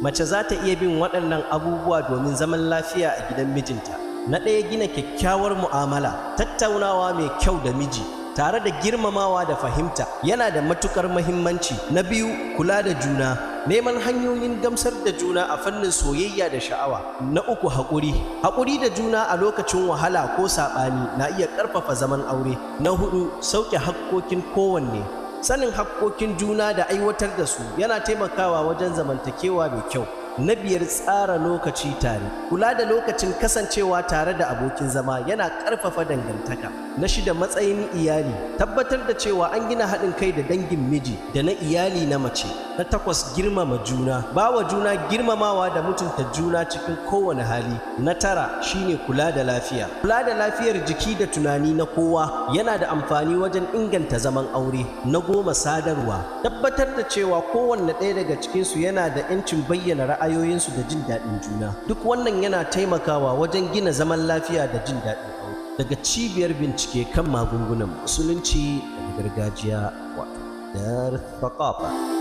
Mace za ta iya bin waɗannan abubuwa domin zaman lafiya a gidan mijinta. Na ɗaya, gina kyakkyawar mu'amala, tattaunawa mai kyau da miji tare da girmamawa da fahimta yana da matukar muhimmanci. Na biyu, kula da juna, neman hanyoyin gamsar da juna a fannin soyayya da sha'awa. Na uku, haƙuri da juna a lokacin wahala ko saɓani na iya ƙarfafa zaman aure. Na hudu, sauke hakkokin kowanne, sanin hakkokin juna da aiwatar da su yana taimakawa wajen zamantakewa mai kyau. Na biyar, tsara lokaci tare, kula da lokacin kasancewa tare da abokin zama yana ƙarfafa dangantaka. Na shida, matsayin iyali, tabbatar da cewa an gina haɗin kai da dangin miji da na iyali na mace. Na takwas, girmama juna, bawa juna girmamawa da mutunta juna cikin kowane hali. Na tara shine kula da lafiya, kula da lafiyar jiki da tunani na kowa yana da amfani wajen inganta zaman aure. Na goma, sadarwa, tabbatar da cewa kowanne ɗaya daga cikinsu yana da 'yancin bayyana ra'ayoyinsu da jin daɗin juna. Duk wannan yana taimakawa wajen gina zaman lafiya da jin daɗin aure. Daga cibiyar bincike kan magungunan musulunci da gargajiya wato Dar Thaqafa.